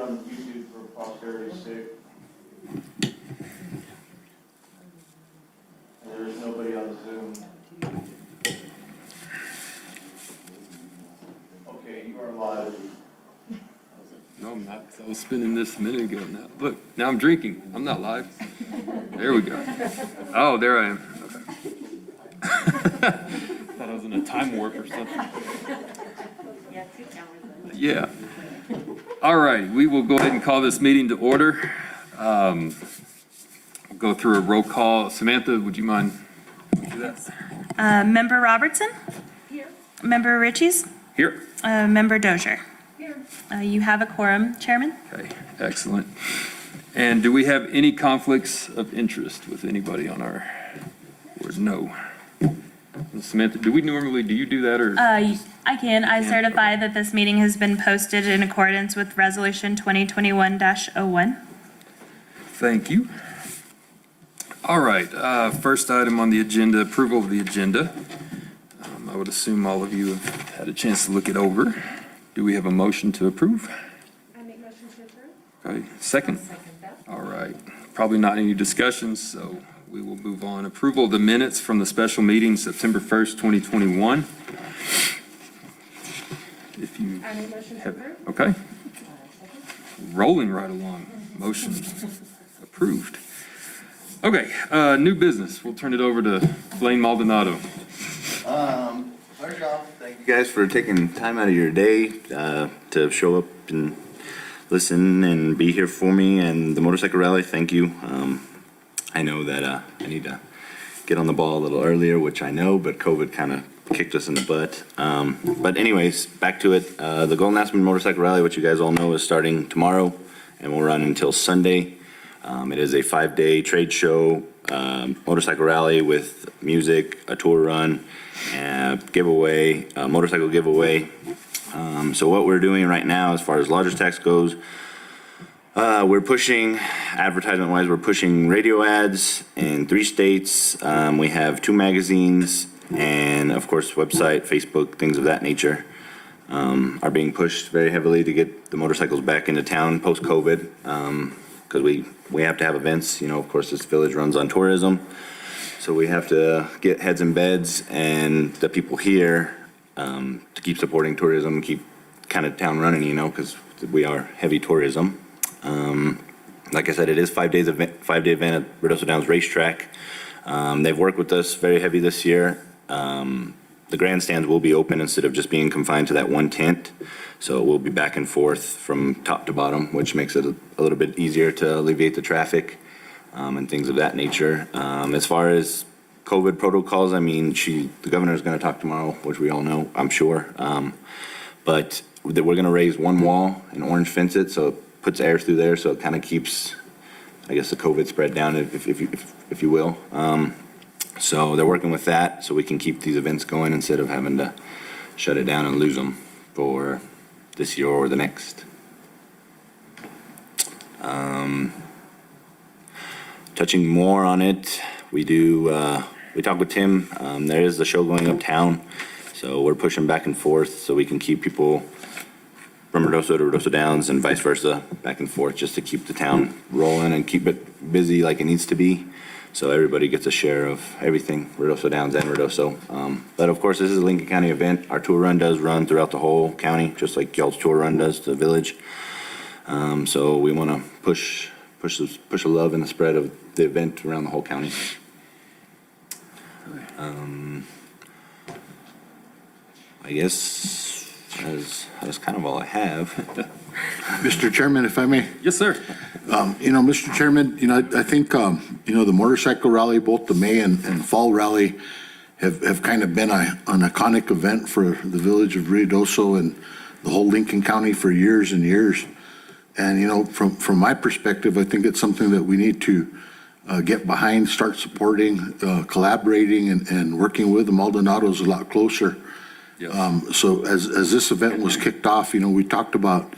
on YouTube for posterity's sake. And there is nobody on Zoom. Okay, you are live. No, I'm not. I was spinning this a minute ago. Now, look, now I'm drinking. I'm not live. There we go. Oh, there I am. Okay. Thought I was in a time warp or something. Yeah. All right, we will go ahead and call this meeting to order. We'll go through a roll call. Samantha, would you mind do that? Member Robertson? Here. Member Ritchie's? Here. Member Dozier? Here. You have a quorum, Chairman? Okay, excellent. And do we have any conflicts of interest with anybody on our board? No. Samantha, do you do that or? I can. I certify that this meeting has been posted in accordance with Resolution 2021-01. Thank you. All right, first item on the agenda, approval of the agenda. I would assume all of you have had a chance to look it over. Do we have a motion to approve? I make motion to approve. Okay, second. Second that. All right, probably not any discussions, so we will move on. Approval of the minutes from the special meeting September 1st, 2021. If you I make motion to have, approve. okay. Rolling right along. Motion approved. Okay, new business. We'll turn it over to Blaine Maldonado. First off, thank you guys for taking time out of your day to show up and listen and be here for me and the motorcycle rally. Thank you. I know that I need to get on the ball a little earlier, which I know, but COVID kind of kicked us in the butt. But anyways, back to it. The Golden Aspen Motorcycle Rally, which you guys all know, is starting tomorrow and will run until Sunday. It is a 5-day trade show, motorcycle rally with music, a tour run, giveaway, motorcycle giveaway. So what we're doing right now as far as Lodgers Tax goes, we're pushing, advertisement-wise, we're pushing radio ads in 3 states. We have 2 magazines and, of course, website, Facebook, things of that nature are being pushed very heavily to get the motorcycles back into town post-COVID. Because we have to have events, you know, of course, this village runs on tourism. So we have to get heads in beds and the people here to keep supporting tourism, keep kind of town running, you know, because we are heavy tourism. Like I said, it is 5 day event at Ruidoso Downs Racetrack. They've worked with us very heavy this year. The grandstands will be open instead of just being confined to that one tent. So we'll be back and forth from top to bottom, which makes it a little bit easier to alleviate the traffic and things of that nature. As far as COVID protocols, I mean, the governor is going to talk tomorrow, which we all know, I'm sure. But we're going to raise one wall and orange fence it, so it puts air through there, so it kind of keeps, I guess, the COVID spread down, if you will. So they're working with that, so we can keep these events going instead of having to shut it down and lose them for this year or the next. Touching more on it, we talked with Tim. There is the show going uptown, so we're pushing back and forth so we can keep people from Ruidoso to Ruidoso Downs and vice versa, back and forth, just to keep the town rolling and keep it busy like it needs to be. So everybody gets a share of everything, Ruidoso Downs and Ruidoso. But of course, this is a Lincoln County event. Our tour run does run throughout the whole county, just like y'all's tour run does to the village. So we want to push the love and the spread of the event around the whole county. I guess that's kind of all I have. Mr. Chairman, if I may. Yes, sir. Mr. Chairman, I think, the motorcycle rally, both the May and fall rally have kind of been an iconic event for the village of Ruidoso and the whole Lincoln County for years and years. And, from my perspective, I think it's something that we need to get behind, start supporting, collaborating and working with the Maldonados a lot closer. Yes. So as this event was kicked off, we talked about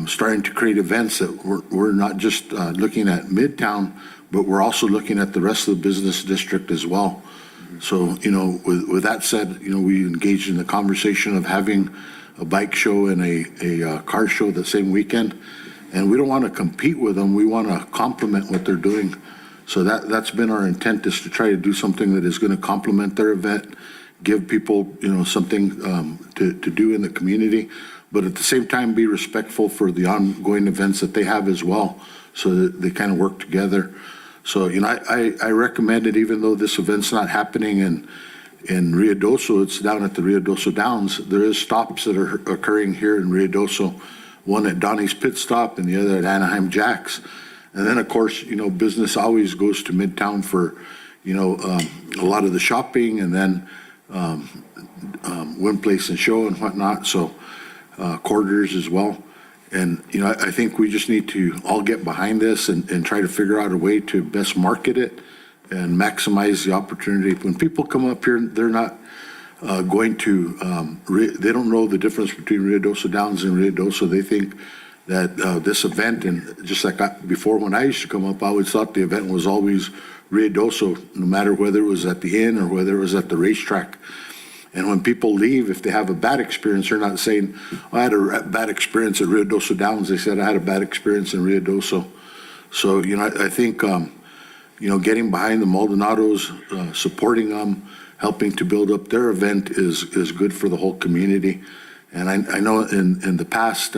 starting to create events that we're not just looking at Midtown, but we're also looking at the rest of the business district as well. Mm-hmm. So, with that said, we engaged in the conversation of having a bike show and a car show the same weekend. And we don't want to compete with them. We want to complement what they're doing. So that's been our intent, is to try to do something that is going to complement their event, give people, something to do in the community, but at the same time, be respectful for the ongoing events that they have as well, so that they kind of work together. So, I recommend it, even though this event's not happening in Ruidoso, it's down at the Ruidoso Downs. There is stops that are occurring here in Ruidoso, one at Donnie's Pit Stop and the other at Anaheim Jack's. And then, of course, business always goes to Midtown for, a lot of the shopping, and then Win Place and Show and whatnot, so quarters as well. And, I think we just need to all get behind this and try to figure out a way to best market it and maximize the opportunity. When people come up here, they're not going to, they don't know the difference between Ruidoso Downs and Ruidoso. They think that this event, and just like before when I used to come up, I always thought the event was always Ruidoso, no matter whether it was at the inn or whether it was at the racetrack. And when people leave, if they have a bad experience, they're not saying, I had a bad experience at Ruidoso Downs. They said, I had a bad experience in Ruidoso. So, I think, getting behind the Maldonados, supporting them, helping to build up their event is good for the whole community. And I know in the past,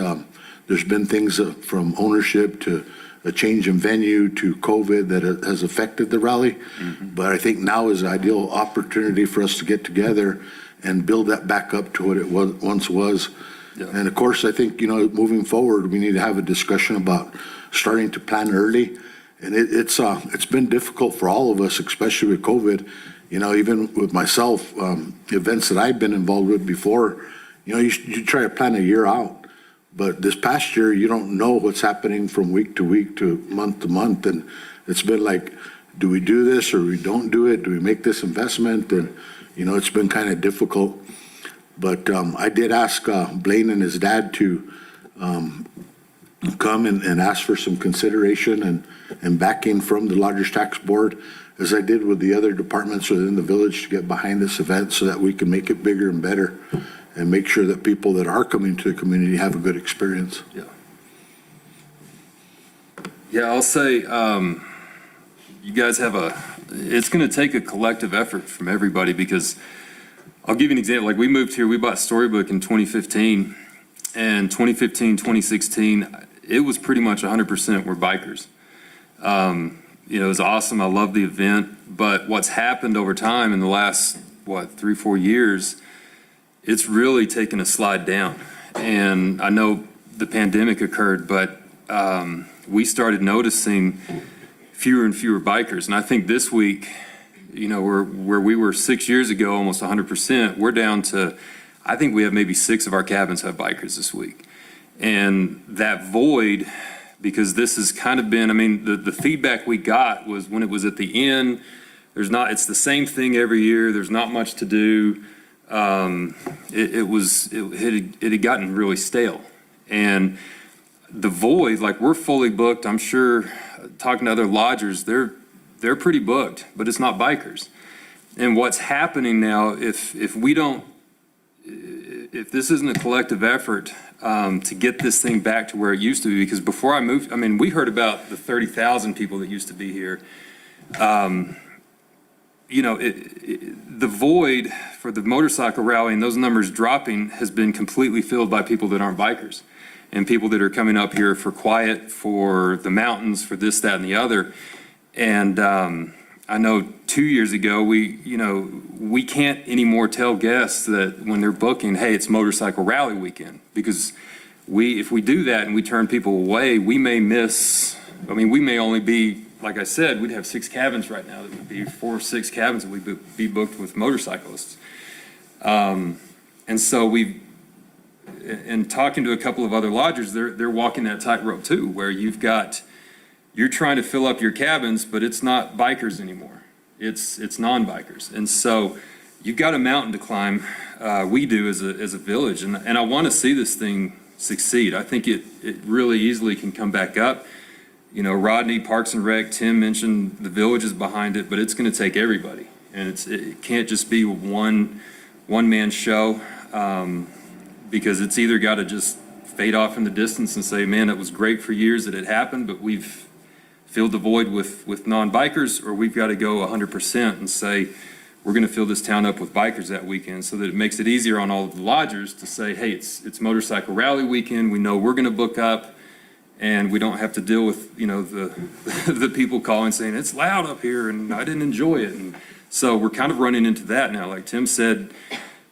there's been things from ownership to a change in venue to COVID that has affected the rally. Mm-hmm. But I think now is an ideal opportunity for us to get together and build that back up to what it once was. Yeah. And of course, I think, moving forward, we need to have a discussion about starting to plan early. And it's been difficult for all of us, especially with COVID. Even with myself, events that I've been involved with before, you try to plan a year out. But this past year, you don't know what's happening from week to week to month. And it's been like, do we do this or we don't do it? Do we make this investment? And, it's been kind of difficult. But I did ask Blaine and his dad to come and ask for some consideration and backing from the Lodgers Tax Board, as I did with the other departments within the village, to get behind this event so that we can make it bigger and better and make sure that people that are coming to the community have a good experience. Yeah. Yeah, I'll say, you guys have it's going to take a collective effort from everybody, because I'll give you an example. Like, we moved here, we bought Storybook in 2015, and 2015, 2016, it was pretty much 100% were bikers. It was awesome. I love the event, but what's happened over time in the last, 3-4 years, it's really taken a slide down. And I know the pandemic occurred, but we started noticing fewer and fewer bikers. And I think this week, where we were 6 years ago, almost 100%, we're down to, I think we have maybe 6 of our cabins have bikers this week. And that void, because this has kind of been, the feedback we got was when it was at the inn, it's the same thing every year. There's not much to do. It had gotten really stale. And the void, like, we're fully booked. I'm sure, talking to other lodgers, they're pretty booked, but it's not bikers. And what's happening now, if this isn't a collective effort to get this thing back to where it used to be, because before I moved, we heard about the 30,000 people that used to be here. The void for the motorcycle rally and those numbers dropping has been completely filled by people that aren't bikers, and people that are coming up here for quiet, for the mountains, for this, that, and the other. And I know 2 years ago, we can't anymore tell guests that when they're booking, hey, it's motorcycle rally weekend, because if we do that and we turn people away, we may miss, we may only be, like I said, we'd have 6 cabins right now. That would be 4 or 6 cabins that would be booked with motorcyclists. And so and talking to a couple of other lodgers, they're walking that tightrope too, where you're trying to fill up your cabins, but it's not bikers anymore. It's non-bikers. And so you've got a mountain to climb. We do as a village. And I want to see this thing succeed. I think it really easily can come back up. Rodney, Parks and Rec, Tim mentioned the village is behind it, but it's going to take everybody. And it can't just be one-man show, because it's either got to just fade off in the distance and say, man, it was great for years that it happened, but we've filled the void with non-bikers, or we've got to go 100% and say, we're going to fill this town up with bikers that weekend, so that it makes it easier on all of the lodgers to say, hey, it's motorcycle rally weekend. We know we're going to book up, and we don't have to deal with, the people calling saying, it's loud up here and I didn't enjoy it. And so we're kind of running into that now. Like Tim said,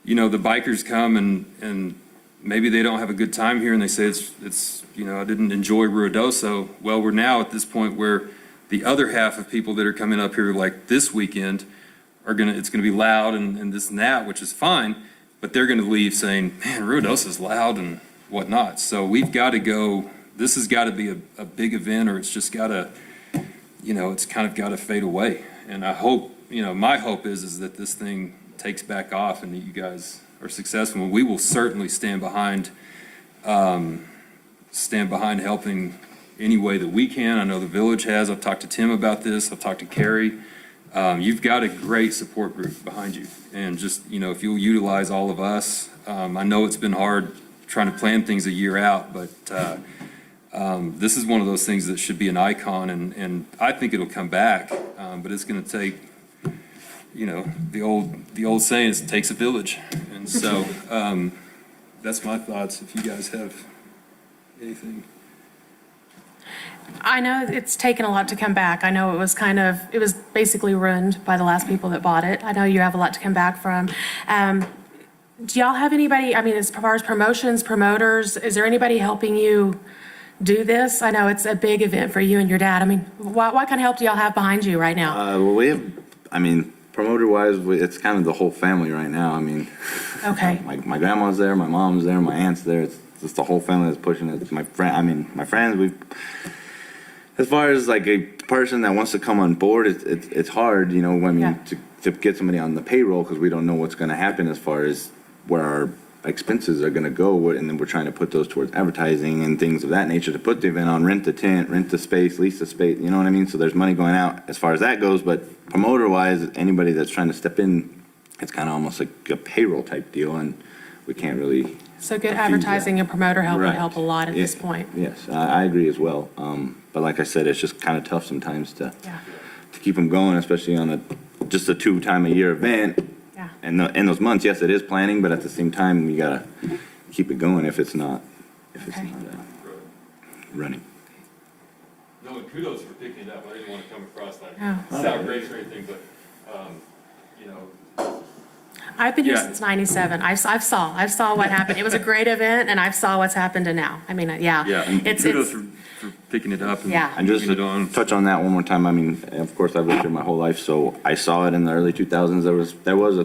the bikers come and maybe they don't have a good time here and they say it's I didn't enjoy Ruidoso. Well, we're now at this point where the other half of people that are coming up here like this weekend it's gonna be loud and this and that, which is fine, but they're gonna leave saying, man, Ruidoso's loud and whatnot. So we've got to go, this has got to be a big event, or it's just got to, it's kind of got to fade away. And I hope, my hope is that this thing takes back off and that you guys are successful. We will certainly stand behind helping any way that we can. I know the village has. I've talked to Tim about this. I've talked to Carrie. You've got a great support group behind you. And just, if you'll utilize all of us, I know it's been hard trying to plan things a year out, but this is one of those things that should be an icon, and I think it'll come back, but it's going to take, the old saying is it takes a village. And so that's my thoughts. If you guys have anything. I know it's taken a lot to come back. I know it was basically ruined by the last people that bought it. I know you have a lot to come back from. Do y'all have anybody, as far as promotions, promoters, is there anybody helping you do this? I know it's a big event for you and your dad. What kind of help do y'all have behind you right now? Well, we have, promoter-wise, it's kind of the whole family right now. Okay. My grandma's there, my mom's there, my aunt's there. It's just the whole family that's pushing it. My friends, as far as like a person that wants to come on board, it's hard, Yeah. to get somebody on the payroll, because we don't know what's going to happen as far as where our expenses are going to go, and then we're trying to put those towards advertising and things of that nature to put the event on, rent the tent, rent the space, lease the space, you know what I mean? So there's money going out as far as that goes, but promoter-wise, anybody that's trying to step in, it's kind of almost like a payroll type deal, and we can't really. So good advertising and promoter help would Right. help a lot at this point. Yes, I agree as well. But like I said, it's just kind of tough sometimes to Yeah. keep them going, especially on just a 2-time-a-year event. Yeah. And in those months, yes, it is planning, but at the same time, you gotta keep it going if it's not Okay. running. No, and kudos for picking it up. I didn't want to come across like Oh. sour grapes or anything, but, I've been here Yeah. since '97. I saw what happened. It was a great event, and I saw what's happened to now. yeah, and It's kudos for picking it up and Yeah. And just keeping it on. to touch on that one more time, of course, I've lived here my whole life, so I saw it in the early 2000s. There was a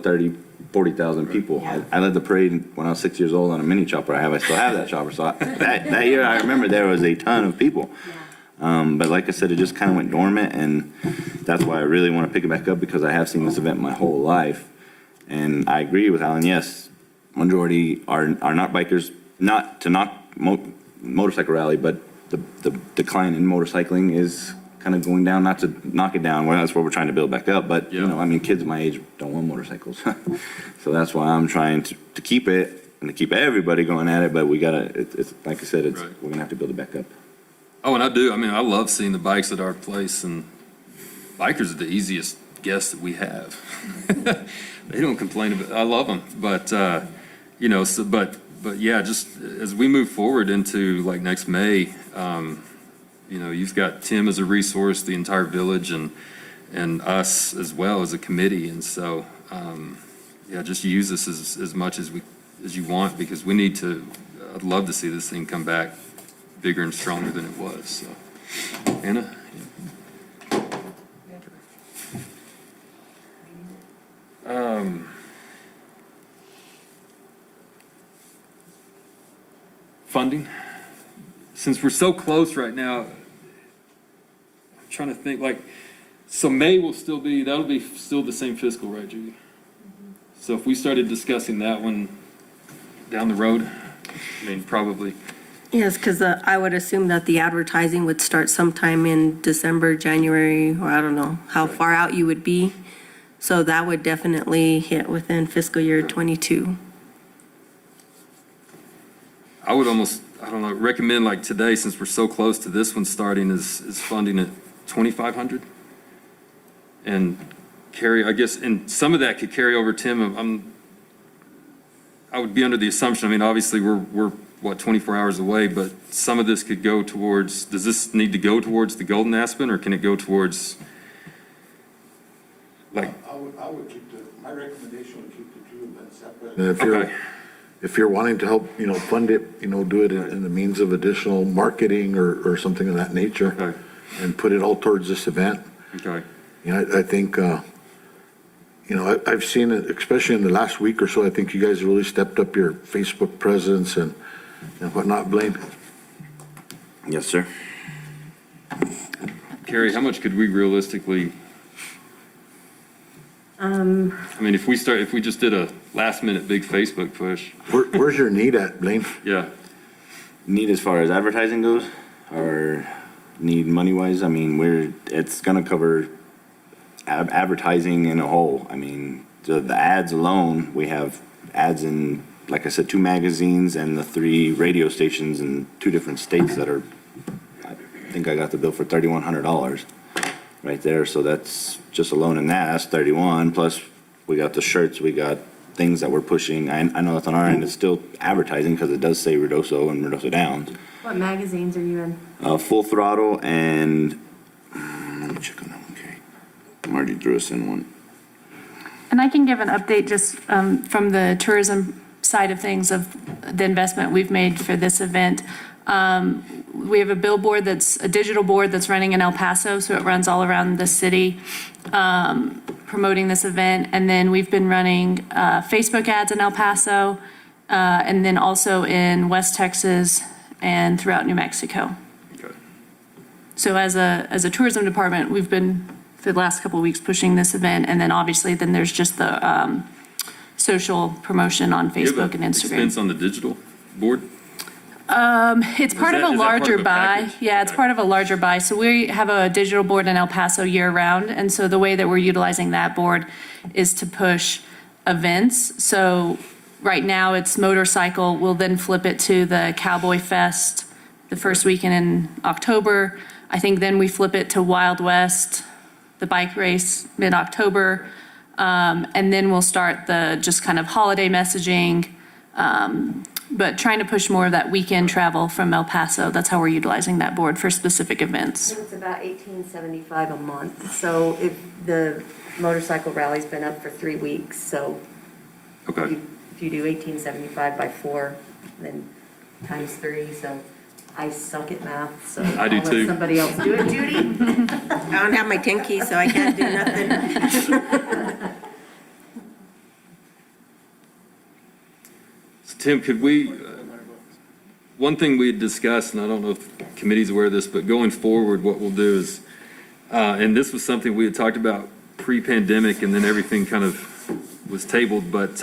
40,000 people. Yeah. I led the parade when I was 6 years old on a mini chopper. I still have that chopper. So that year, I remember there was a ton of people. But like I said, it just kind of went dormant, and that's why I really want to pick it back up, because I have seen this event my whole life. And I agree with Alan, yes, majority are not bikers, not to knock motorcycle rally, but the decline in motorcycling is kind of going down, not to knock it down, well, that's what we're trying to build back up, but, kids my age don't want motorcycles. So that's why I'm trying to keep it, and to keep everybody going at it, but we gotta, it's like I said, Right. we're gonna have to build it back up. Oh, and I do. I love seeing the bikes at our place, and bikers are the easiest guests that we have. They don't complain about. I love them, but but yeah, just as we move forward into like next May, you've got Tim as a resource, the entire village, and us as well as a committee, and so just use this as much as you want, because we need to. I'd love to see this thing come back bigger and stronger than it was. So, Anna. Funding. Since we're so close right now, I'm trying to think so May will still be, that'll be still the same fiscal, right, Judy? So if we started discussing that one down the road, probably. Yes, because I would assume that the advertising would start sometime in December, January, or I don't know how far out you would be. So that would definitely hit within fiscal year '22. I would almost, I don't know, recommend like today, since we're so close to this one starting, is funding at 2,500? And carry, I guess, and some of that could carry over, Tim, I would be under the assumption, I mean, obviously, we're, what, 24 hours away, but some of this could go towards, does this need to go towards the Golden Aspen, or can it go towards, like, I would keep my recommendation would keep the two events separate. And okay, if you're wanting to help, fund it, do it in the means of additional marketing or something of that nature. Okay. And put it all towards this event. okay, I think, I've seen it, especially in the last week or so, I think you guys really stepped up your Facebook presence and whatnot, Blaine. Yes, sir. Carrie, how much could we realistically, I mean, if we just did a last-minute big Facebook push, Where's your need at, Blaine? yeah, Need as far as advertising goes, or need money-wise? I mean, it's gonna cover advertising in a whole. I mean, the ads alone, we have ads in, like I said, 2 magazines and the 3 radio stations in 2 different states that are, I think I got the bill for $3,100 right there. So that's just alone in that's 31, plus we got the shirts, we got things that we're pushing. I know that's on our end, it's still advertising because it does say Ruidoso and Ruidoso Downs. What magazines are you in? Full Throttle and, let me check on that one, okay. Marty threw us in one. And I can give an update just from the tourism side of things of the investment we've made for this event. We have a billboard a digital board that's running in El Paso, so it runs all around the city promoting this event. And then we've been running Facebook ads in El Paso and then also in West Texas and throughout New Mexico. okay. So as a tourism department, we've been, for the last couple of weeks, pushing this event. And then obviously, then there's just the social promotion on Do you have Facebook a and Instagram. expense on the digital board? It's part of that- a is that part larger of a buy. package? Yeah, it's Okay. part of a larger buy. So we have a digital board in El Paso year-round. And so the way that we're utilizing that board is to push events. So right now, it's motorcycle. We'll then flip it to the Cowboy Fest the first weekend in October. I think then we flip it to Wild West, the bike race, mid-October. And then we'll start the just kind of holiday messaging, but trying to push more of that weekend travel from El Paso. That's how we're utilizing that board for specific events. It's about $18.75 a month. So if the motorcycle rally's been up for 3 weeks, so Okay, if you do $18.75 by 4, then times 3, so I suck at math, so I do I'll let too. somebody else do it. Judy? I don't have my 10 keys, so I can't do nothing. so Tim, could we, one thing we had discussed, and I don't know if the committee's aware of this, but going forward, what we'll do is, and this was something we had talked about pre-pandemic, and then everything kind of was tabled, but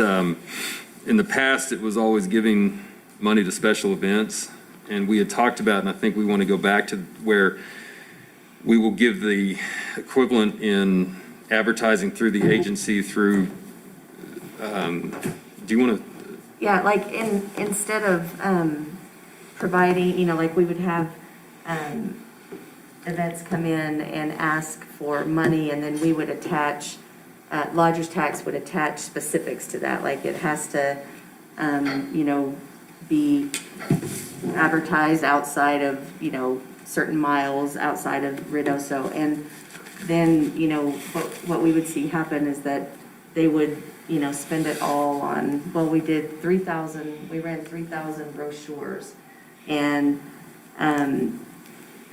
in the past, it was always giving money to special events, and we had talked about, and I think we want to go back to where we will give the equivalent in advertising through the agency through, do you want to? Yeah, like instead of providing, like we would have events come in and ask for money, and then we would attach, lodger's tax would attach specifics to that, like it has to, be advertised outside of, certain miles outside of Ruidoso. And then, what we would see happen is that they would, spend it all on, well, we ran 3,000 brochures. And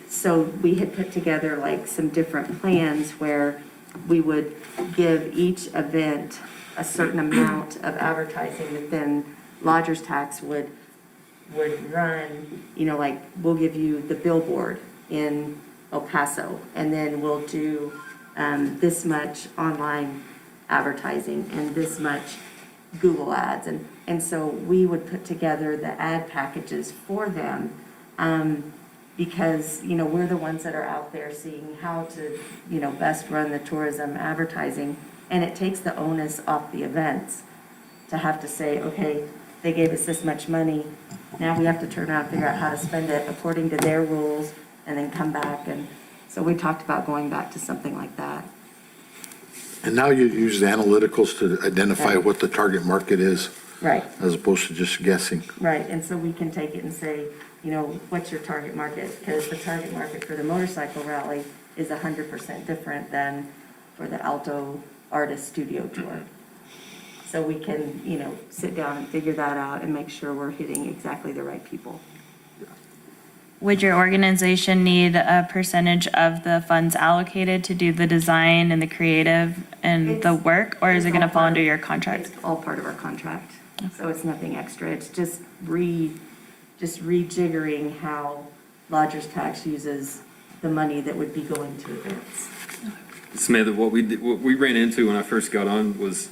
so we had put together like some different plans where we would give each event a certain amount of advertising that then lodger's tax would run, like we'll give you the billboard in El Paso, and then we'll do this much online advertising and this much Google ads. And so we would put together the ad packages for them because, we're the ones that are out there seeing how to, best run the tourism advertising. And it takes the onus off the events to have to say, okay, they gave us this much money. Now we have to turn around and figure out how to spend it according to their rules and then come back. And so we talked about going back to something like that. And now you use the analyticals to identify Right. what the target market is, Right. as opposed to just guessing. Right, and so we can take it and say, you know, what's your target market? Because the target market for the motorcycle rally is 100% different than for the Alto Artist Studio Tour. So we can, you know, sit down and figure that out and make sure we're hitting exactly the right people. Would your organization need a percentage of the funds allocated to do the design and the creative and the It's- work, or is it it's gonna all fall part under of- your contract? It's all part of our contract, so it's nothing extra. It's just rejiggering how lodger's tax uses the money that would be going to events. Samantha, what we ran into when I first got on was,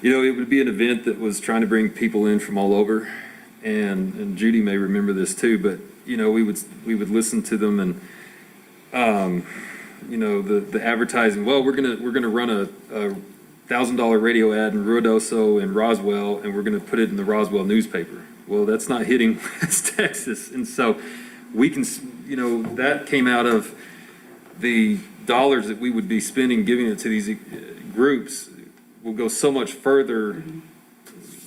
you know, it would be an event that was trying to bring people in from all over. And Judy may remember this too, but, you know, we would listen to them and, you know, the advertising, well, we're gonna run a $1,000 radio ad in Ruidoso and Roswell, and we're gonna put it in the Roswell newspaper. Well, that's not hitting West Texas. And so we can, you know, that came out of the dollars that we would be spending, giving it to these groups will go so much further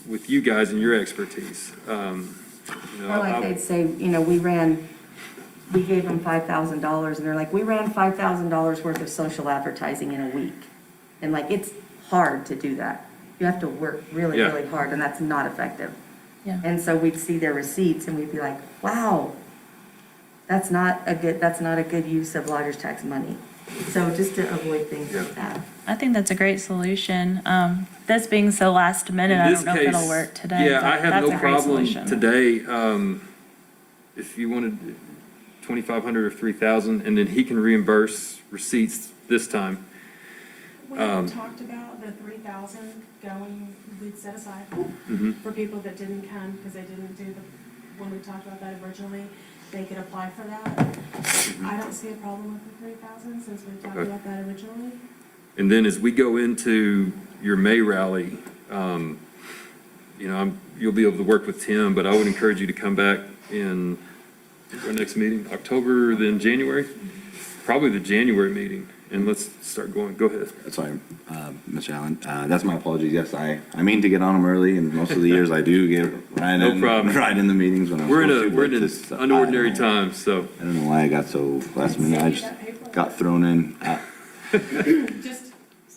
with you guys and your expertise. You know, Or like they'd say, you know, we gave them $5,000, and they're like, we ran $5,000 worth of social advertising in a week. And like, it's hard to do that. You have to work really, Yeah. really hard, and that's not effective. Yeah. And so we'd see their receipts, and we'd be like, wow, that's not a good use of lodger's tax money. So just to avoid things like that. I think that's a great solution. This being so last minute, I in this don't know if it'll case, work today. Yeah, I but have that's no a great problem solution. today, if you wanted 2,500 or 3,000, and then he can reimburse receipts this time. We had talked about the 3,000 going, we'd set aside for people that didn't come because they didn't do when we talked about that originally, they could apply for that. I don't see a problem with the 3,000 since we talked Okay. about that originally. And then as we go into your May rally, you know, you'll be able to work with Tim, but I would encourage you to come back in our next meeting, October, then January, probably the January meeting, and let's start going. Go ahead. Sorry, Mr. Allen, that's my apologies. Yes, I mean to get on them early, and most of the years I do get No problem. right in the meetings when I'm We're supposed to. in but an this- unordinary I don't know. time, so. I don't know why I got so last minute. I just got thrown in. Just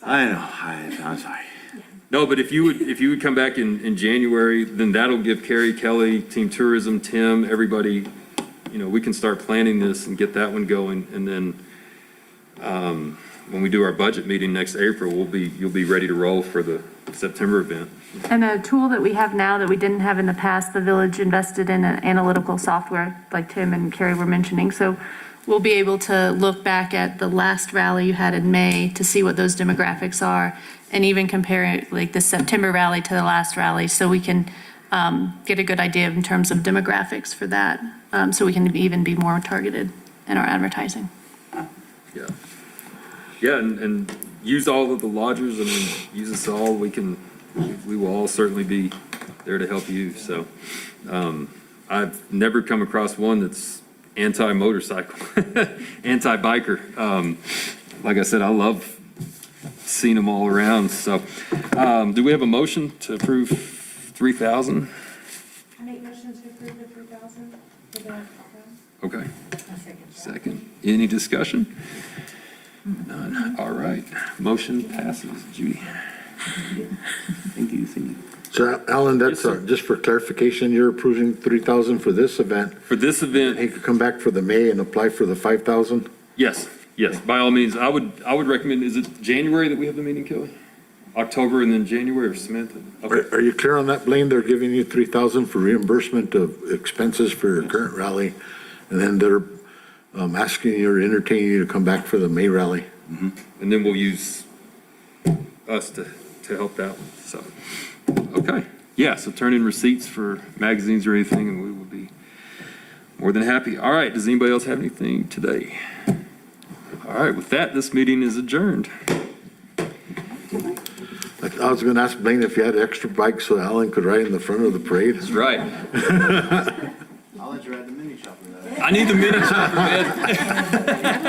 I know, I'm sorry. No, but if you would come back in January, then that'll give Carrie, Kelly, Team Tourism, Tim, everybody, you know, we can start planning this and get that one going. And then, when we do our budget meeting next April, you'll be ready to roll for the September event. And a tool that we have now that we didn't have in the past, the village invested in an analytical software, like Tim and Carrie were mentioning. So we'll be able to look back at the last rally you had in May to see what those demographics are, and even compare it, like the September rally to the last rally, so we can get a good idea in terms of demographics for that, so we can even be more targeted in our advertising. Yeah. Yeah, and use all of the lodgers, I mean, use us all, we will all certainly be there to help you, so. I've never come across one that's anti-motorcycle, anti-biker. Like I said, I love seeing them all around, so. Do we have a motion to approve 3,000? I make motion to approve the 3,000 for the. Okay. Second. Any discussion? None. All right. Motion passes. Judy? Thank you. So Alan, that's, Yes, sir. just for clarification, you're approving 3,000 for this event. For this event, He could come back for the May and apply for the 5,000? yes, by all means. I would recommend, is it January that we have the meeting, Kelly? October and then January, or Samantha? Okay. Are you clear on that, Blaine? They're giving you 3,000 for reimbursement of expenses for your current rally, and then they're asking you or entertaining you to come back for the May rally. And then we'll use us to help that one, so. Okay, yeah, so turn in receipts for magazines or anything, and we will be more than happy. All right, does anybody else have anything today? All right, with that, this meeting is adjourned. I was gonna ask Blaine if you had extra bikes so Alan could ride in the front of the parade. That's right. I'll let you ride the mini chopper. I need the mini chopper, man.